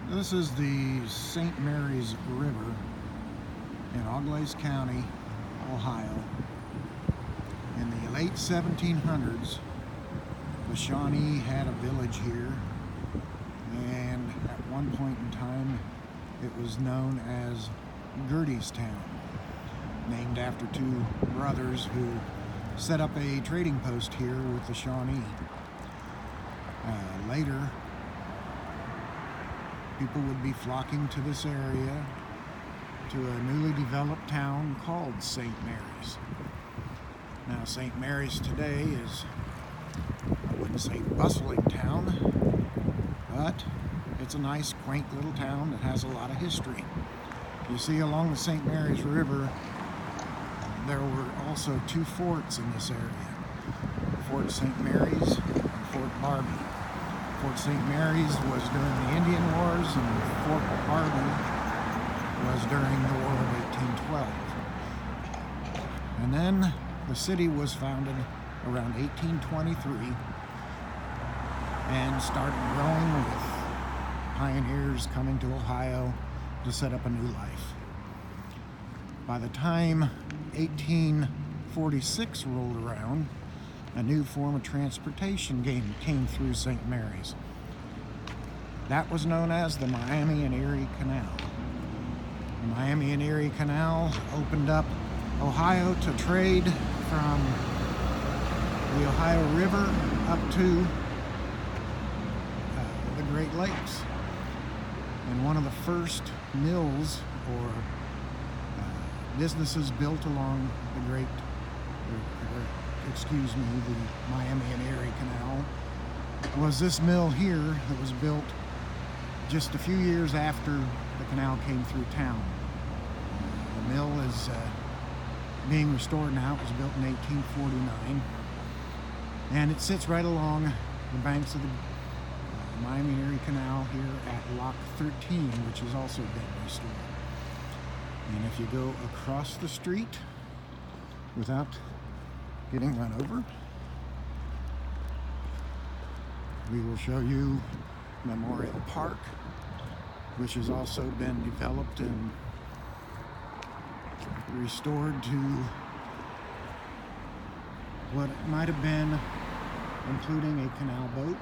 This is the St. Mary's River in Auglaize County, Ohio. In the late 1700s, the Shawnee had a village here, and at one point in time it was known as Gertiestown, named after two brothers who set up a trading post here with the Shawnee. Later, people would be flocking to this area, to a newly developed town called St. Mary's. Now, St. Mary's today is, I wouldn't say bustling town, but it's a nice, quaint little town that has a lot of history. You see, along the St. Mary's River, there were also two forts in this area, Fort St. Mary's and Fort Barbie. Fort St. Mary's was during the Indian Wars, and Fort Barbie was during the War of 1812. And then the city was founded around 1823 and started growing with pioneers coming to Ohio to set up a new life. By the time 1846 rolled around, a new form of transportation came through St. Mary's. That was known as the Miami and Erie Canal. The Miami and Erie Canal opened up Ohio to trade from the Ohio River up to the Great Lakes. And one of the first mills or businesses built along the Miami and Erie Canal was this mill here that was built just a few years after the canal came through town. The mill is being restored now. It was built in 1849, and it sits right along the banks of the Miami and Erie Canal here at Lock 13, which has also been restored. And if you go across the street without getting run over, we will show you Memorial Park, which has also been developed and restored to what it might have been, including a canal boat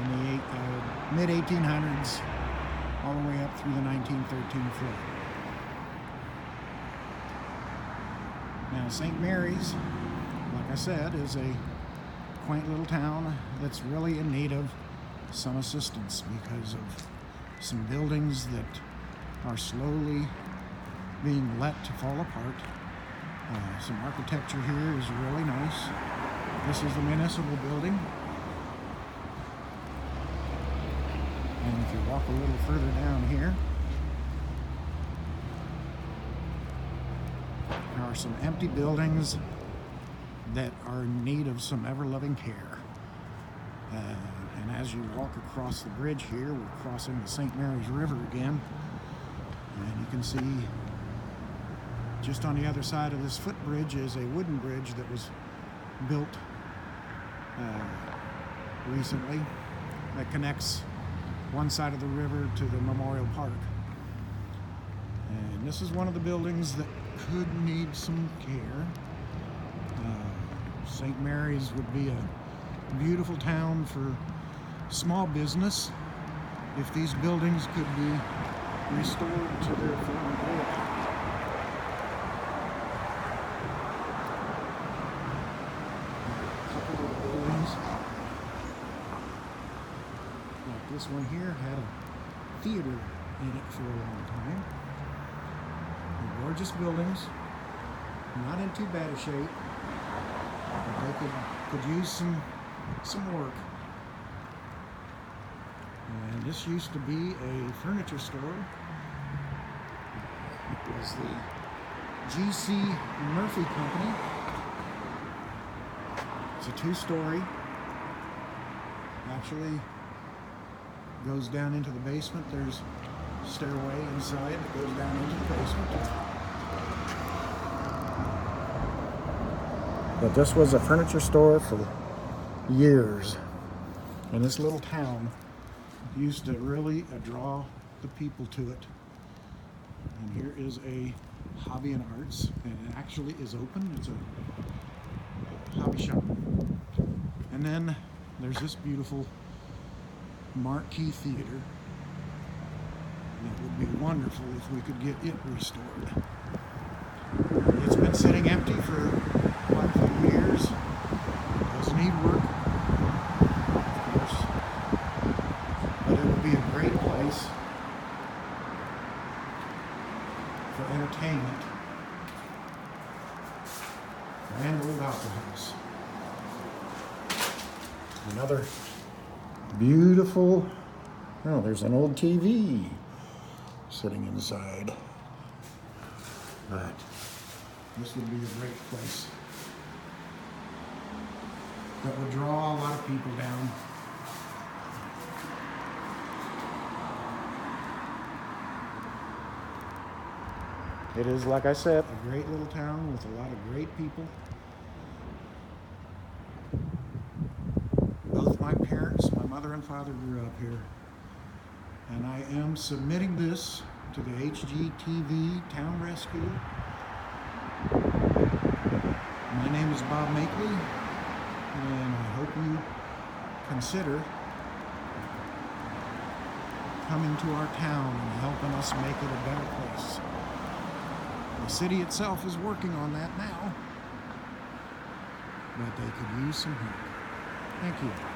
in the mid-1800s all the way up through the 1913 flood. Now, St. Mary's, like I said, is a quaint little town that's really in need of some assistance because of some buildings that are slowly being let to fall apart. Some architecture here is really nice. This is the municipal building. And if you walk a little further down here, there are some empty buildings that are in need of some ever-loving care. And as you walk across the bridge here, we're crossing the St. Mary's River again, and you can see just on the other side of this footbridge is a wooden bridge that was built recently that connects one side of the river to the Memorial Park. And this is one of the buildings that could need some care. St. Mary's would be a beautiful town for small business if these buildings could be restored to their former glory. A couple of buildings, like this one here, had a theater in it for a long time. They're gorgeous buildings, not in too bad a shape, but they could use some work. And this used to be a furniture store. It was the G.C. Murphy Company. It's a two-story. Actually goes down into the basement. There's a stairway inside that goes down into the basement. But this was a furniture store for years. And this little town used to really draw the people to it. And here is a hobby and arts, and it actually is open. It's a hobby shop. And then there's this beautiful marquee theater. It would be wonderful if we could get it restored. It's been sitting empty for quite a few years. It does need work, of course, but it would be a great place for entertainment. Grand Old Opera House. Another beautiful, oh, there's an old TV sitting inside. But this would be a great place that would draw a lot of people down. It is, like I said, a great little town with a lot of great people. Both my parents, my mother and father, grew up here. And I am submitting this to the HGTV Town Rescue. My name is Bob Makeley, and I hope you consider coming to our town and helping us make it a better place. The city itself is working on that now, but they could use some help. Thank you.